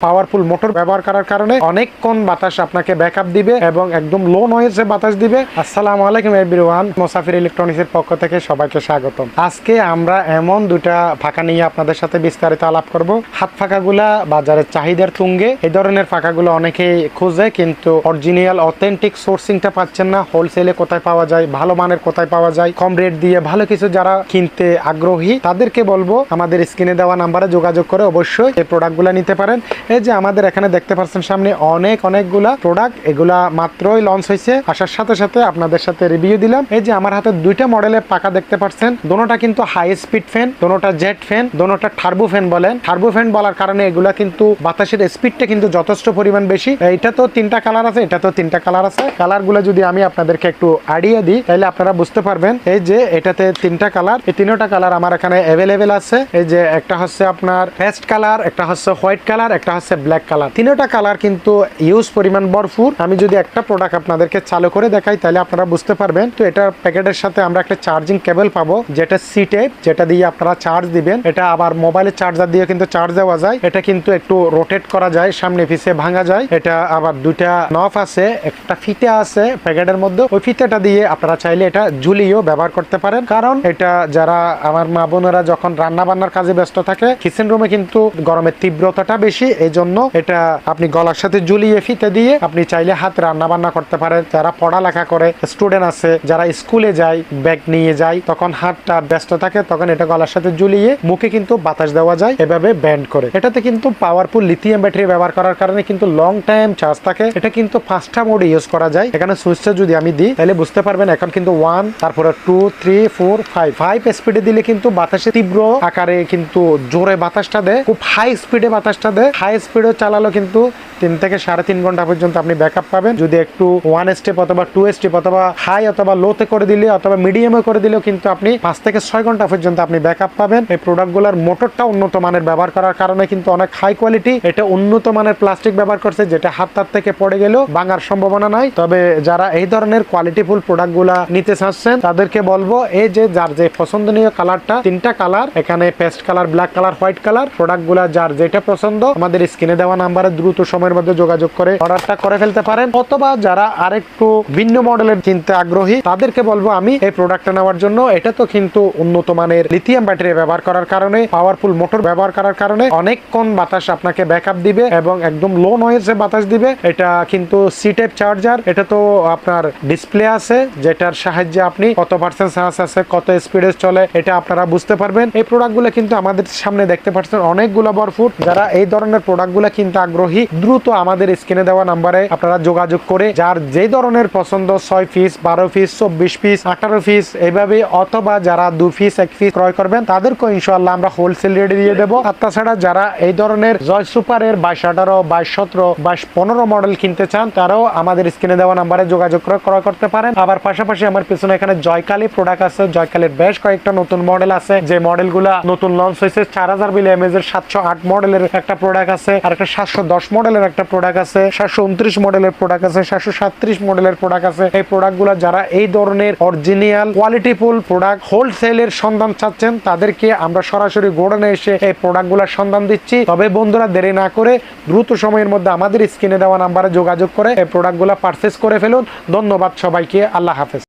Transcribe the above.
Powerful motor ব্যবহার করার কারণে অনেকক্ষণ বাতাস আপনাকে ব্যাকআপ দিবে এবং একদম লো নয়েজে বাতাস দিবে। আসসালামু আলাইকুম এভরিওয়ান, মুসাফির ইলেকট্রনিক্সের পক্ষ থেকে সবাইকে স্বাগতম। আজকে আমরা এমন দুটা ফাঁকা নিয়ে আপনাদের সাথে বিস্তারিত আলাপ করব। হাত ফাঁকাগুলা বাজারের চাহিদার তুঙ্গে। এই ধরনের ফাঁকাগুলো অনেকেই খুঁজে কিন্তু অরিজিনাল অথেন্টিক সোর্সিংটা পাচ্ছেন না। হোলসেলে কোথায় পাওয়া যায়, ভালো মানের কোথায় পাওয়া যায়, কম রেট দিয়ে ভালো কিছু যারা কিনতে আগ্রহী তাদেরকে বলবো আমাদের স্ক্রিনে দেওয়া নাম্বারে যোগাযোগ করে অবশ্যই এই প্রোডাক্টগুলো নিতে পারেন। এই যে আমাদের এখানে দেখতে পাচ্ছেন সামনে অনেকগুলা প্রোডাক্ট, এগুলা মাত্রই লঞ্চ হয়েছে। আসার সাথে সাথে আপনাদের সাথে রিভিউ দিলাম। এই যে আমার হাতে দুইটা মডেলের পাকা দেখতে পাচ্ছেন, দোনোটা কিন্তু হাই স্পিড ফ্যান, দোনোটা জেট ফ্যান, দোনোটা টার্বো ফ্যান বলেন। টার্বো ফ্যান বলার কারণে এগুলা কিন্তু বাতাসের স্পিডটা কিন্তু যথেষ্ট পরিমাণ বেশি। এটা তো তিনটা কালার আছে, এটা তো তিনটা কালার আছে। কালারগুলো যদি আমি আপনাদেরকে একটু আইডিয়া দিই তাহলে আপনারা বুঝতে পারবেন। এই যে এটাতে তিনটা কালার, এই তিনটা কালার আমার এখানে অ্যাভেলেবেল আছে। এই যে একটা হচ্ছে আপনার পেস্ট কালার, একটা হচ্ছে হোয়াইট কালার, একটা হচ্ছে ব্ল্যাক কালার। তিনটা কালার কিন্তু ইউজ পরিমাণ ভরপুর। আমি যদি একটা প্রোডাক্ট আপনাদেরকে চালু করে দেখাই তাহলে আপনারা বুঝতে পারবেন। তো এটার প্যাকেটের সাথে আমরা একটা চার্জিং কেবল পাবো, যেটা সি টাইপ, যেটা দিয়ে আপনারা চার্জ দিবেন। এটা আবার মোবাইলের চার্জার দিয়ে কিন্তু চার্জ দেওয়া যায়। এটা কিন্তু একটু রোটেট করা যায়, সামনে পিছে ভাঙা যায়। এটা আবার দুইটা নফ আছে, একটা ফিতে আছে প্যাকেটের মধ্যে। ওই ফিতেটা দিয়ে আপনারা চাইলে এটা ঝুলিয়েও ব্যবহার করতে পারেন। কারণ এটা যারা আমার মা বোনেরা যখন রান্না বান্নার কাজে ব্যস্ত থাকে, কিচেন রুমে কিন্তু গরমের তীব্রতাটা বেশি, এই জন্য এটা আপনি গলার সাথে ঝুলিয়ে ফিতে দিয়ে আপনি চাইলে হাতে রান্না বান্না করতে পারেন। যারা পড়ালেখা করে, স্টুডেন্ট আছে, যারা স্কুলে যায়, ব্যাগ নিয়ে যায়, তখন হাতটা ব্যস্ত থাকে, তখন এটা গলার সাথে ঝুলিয়ে মুখে কিন্তু বাতাস দেওয়া যায় এভাবে ব্যান্ড করে। এটাতে কিন্তু পাওয়ারফুল লিথিয়াম ব্যাটারি ব্যবহার করার কারণে কিন্তু লং টাইম চার্জ থাকে। এটা কিন্তু 5টা মোডে ইউজ করা যায়। এখানে সুইচটা যদি আমি দিই তাহলে বুঝতে পারবেন। এখন কিন্তু 1, তারপরে 2, 3, 4, 5 স্পিডে দিলে কিন্তু বাতাসে তীব্র আকারে কিন্তু জোরে বাতাসটা দেয়, খুব হাই স্পিডে বাতাসটা দেয়। হাই স্পিডে চালালো কিন্তু 3 থেকে 3.5 ঘন্টা পর্যন্ত আপনি ব্যাকআপ পাবেন। যদি একটু 1 স্টেপ অথবা 2 স্টেপ অথবা হাই অথবা লোতে করে দিলে অথবা মিডিয়ামে করে দিলেও কিন্তু আপনি 5 থেকে 6 ঘন্টা পর্যন্ত আপনি ব্যাকআপ পাবেন। এই প্রোডাক্টগুলোর মোটরটা উন্নত মানের ব্যবহার করার কারণে কিন্তু অনেক হাই কোয়ালিটি। এটা উন্নত মানের প্লাস্টিক ব্যবহার করছে, যেটা হাত থেকে পড়ে গেলেও ভাঙার সম্ভাবনা নাই। তবে যারা এই ধরনের কোয়ালিটিফুল প্রোডাক্টগুলা নিতে চাচ্ছেন তাদেরকে বলবো, এই যে যার যে পছন্দনীয় কালারটা, তিনটা কালার এখানে paste colour, black colour, white colour, প্রোডাক্টগুলা যার যেটা পছন্দ আমাদের স্ক্রিনে দেওয়া নাম্বারে দ্রুত সময়ের মধ্যে যোগাযোগ করে অর্ডারটা করে ফেলতে পারেন। অথবা যারা আরেকটু ভিন্ন মডেলের কিনতে আগ্রহী তাদেরকে বলবো আমি এই প্রোডাক্টটা নেওয়ার জন্য। এটা তো কিন্তু উন্নত মানের লিথিয়াম ব্যাটারি ব্যবহার করার কারণে, পাওয়ারফুল মোটর ব্যবহার করার কারণে অনেকক্ষণ বাতাস আপনাকে ব্যাকআপ দিবে এবং একদম লো নয়েজে বাতাস দিবে। এটা কিন্তু সি টাইপ চার্জার। এটা তো আপনার ডিসপ্লে আছে, যেটার সাহায্যে আপনি কত পার্সেন্ট চার্জ আছে, কত স্পিডে চলে এটা আপনারা বুঝতে পারবেন। এই প্রোডাক্টগুলো কিন্তু আমাদের সামনে দেখতে পাচ্ছেন অনেকগুলো ভরপুর। যারা এই ধরনের প্রোডাক্টগুলো কিনতে আগ্রহী দ্রুত আমাদের স্ক্রিনে দেওয়া নাম্বারে আপনারা যোগাযোগ করে যার যে ধরনের পছন্দ 6 পিস, 12 পিস, 24 পিস, 18 পিস এইভাবে, অথবা যারা 2 পিস, 1 পিস ক্রয় করবেন তাদেরকে ইনশাআল্লাহ আমরা হোলসেল রেটে দিয়ে দেবো। আর তাছাড়া যারা এই ধরনের জয় সুপারের 2218, 2217, 2215 মডেল কিনতে চান তারাও আমাদের স্ক্রিনে দেওয়া নাম্বারে যোগাযোগ করে ক্রয় করতে পারেন। আবার পাশাপাশি আমার পিছনে এখানে জয়কালী প্রোডাক্ট আছে। জয়কালীর বেশ কয়েকটা নতুন মডেল আছে, যে মডেলগুলা নতুন লঞ্চ হয়েছে। 4000 মিলি এমএএইচ এর 708 মডেলের একটা প্রোডাক্ট আছে, আর একটা 710 মডেলের একটা প্রোডাক্ট আছে, 729 মডেলের প্রোডাক্ট আছে, 737 মডেলের প্রোডাক্ট আছে। এই প্রোডাক্টগুলো যারা এই ধরনের অরিজিনাল কোয়ালিটিফুল প্রোডাক্ট হোলসেলের সন্ধান চাচ্ছেন তাদেরকে আমরা সরাসরি গোডাউনে এসে এই প্রোডাক্টগুলোর সন্ধান দিচ্ছি। তবে বন্ধুরা দেরি না করে দ্রুত সময়ের মধ্যে আমাদের স্ক্রিনে দেওয়া নাম্বারে যোগাযোগ করে এই প্রোডাক্টগুলো পারচেজ করে ফেলুন। ধন্যবাদ সবাইকে, আল্লাহ হাফেজ।